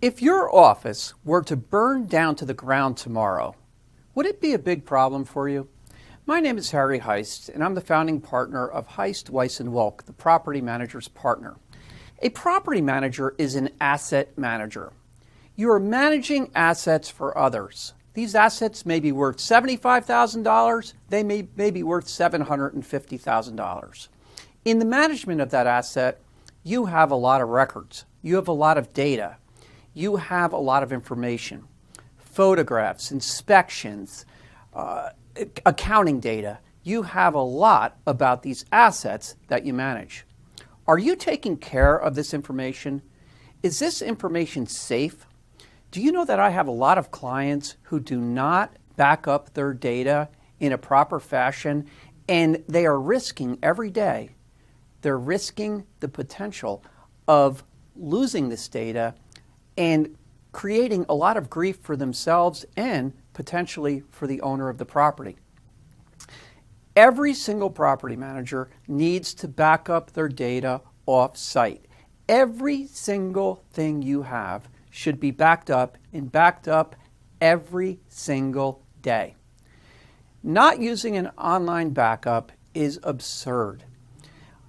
If your office were to burn down to the ground tomorrow, would it be a big problem for you? My name is Harry Heist, and I'm the founding partner of Heist, Weiss & Wolk, the property manager's partner. A property manager is an asset manager. You are managing assets for others. These assets may be worth $75,000. They may be worth $750,000. In the management of that asset, you have a lot of records. You have a lot of data. You have a lot of information, photographs, inspections, accounting data. You have a lot about these assets that you manage. Are you taking care of this information? Is this information safe? Do you know that I have a lot of clients who do not back up their data in a proper fashion, and they are risking every day, they're risking the potential of losing this data and creating a lot of grief for themselves and potentially for the owner of the property. Every single property manager needs to back up their data off-site. Every single thing you have should be backed up every single day. Not using an online backup is absurd.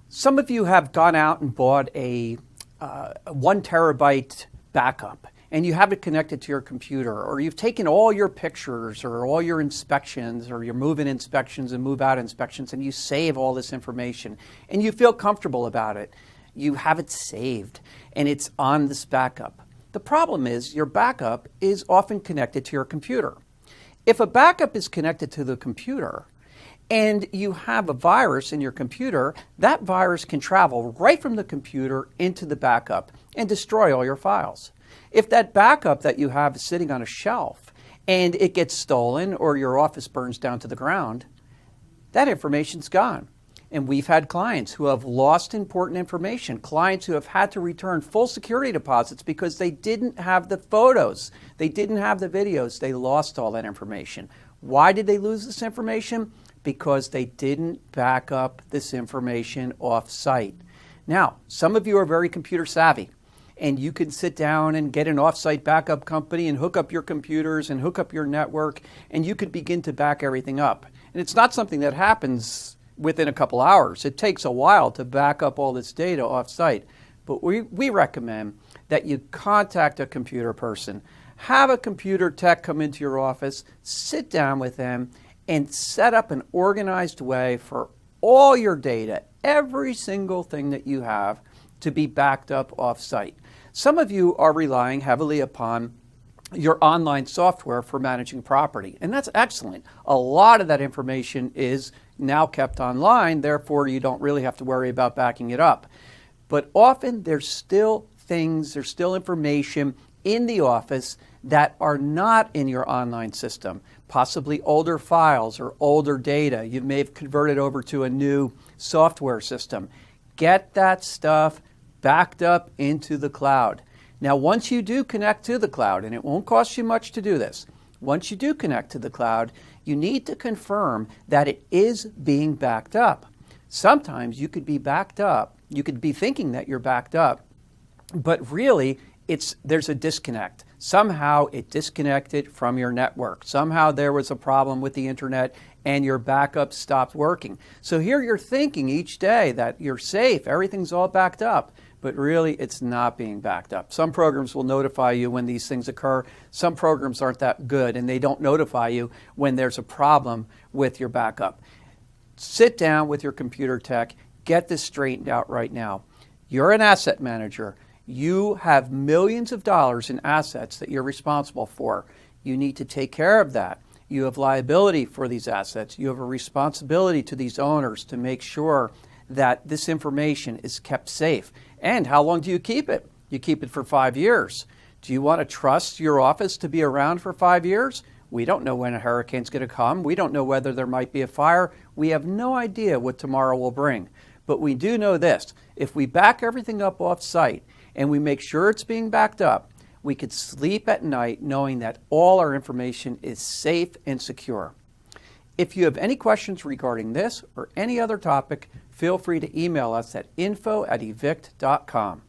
Some of you have gone out and bought a 1 terabyte backup, and you have it connected to your computer, or you've taken all your pictures or all your inspections or your move-in inspections and move-out inspections, and you save all this information, and you feel comfortable about it. You have it saved, and it's on this backup. The problem is your backup is often connected to your computer. If a backup is connected to the computer, and you have a virus in your computer, that virus can travel right from the computer into the backup and destroy all your files. If that backup that you have is sitting on a shelf and it gets stolen or your office burns down to the ground, that information's gone. And we've had clients who have lost important information, clients who have had to return full security deposits because they didn't have the photos, they didn't have the videos, they lost all that information. Why did they lose this information? Because they didn't back up this information off-site. Now, some of you are very computer savvy, and you can sit down and get an off-site backup company and hook up your computers and hook up your network, and you could begin to back everything up. And it's not something that happens within a couple hours. It takes a while to back up all this data off-site. But we recommend that you contact a computer person, have a computer tech come into your office, sit down with them, and set up an organized way for all your data, every single thing that you have, to be backed up off-site. Some of you are relying heavily upon your online software for managing property, and that's excellent. A lot of that information is now kept online, therefore you don't really have to worry about backing it up. But often there's still things, there's still information in the office that are not in your online system, possibly older files or older data. You may have converted over to a new software system. Get that stuff backed up into the cloud. Now, once you do connect to the cloud, and it won't cost you much to do this, once you do connect to the cloud, you need to confirm that it is being backed up. Sometimes you could be backed up, you could be thinking that you're backed up, but really there's a disconnect. Somehow it disconnected from your network. Somehow there was a problem with the internet and your backup stopped working. So here you're thinking each day that you're safe, everything's all backed up, but really it's not being backed up. Some programs will notify you when these things occur. Some programs aren't that good and they don't notify you when there's a problem with your backup. Sit down with your computer tech, get this straightened out right now. You're an asset manager. You have millions of dollars in assets that you're responsible for. You need to take care of that. You have liability for these assets. You have a responsibility to these owners to make sure that this information is kept safe. And how long do you keep it? You keep it for 5 years. Do you want to trust your office to be around for 5 years? We don't know when a hurricane's going to come. We don't know whether there might be a fire. We have no idea what tomorrow will bring. But we do know this. If we back everything up off-site and we make sure it's being backed up, we could sleep at night knowing that all our information is safe and secure. If you have any questions regarding this or any other topic, feel free to email us at info@evict.com.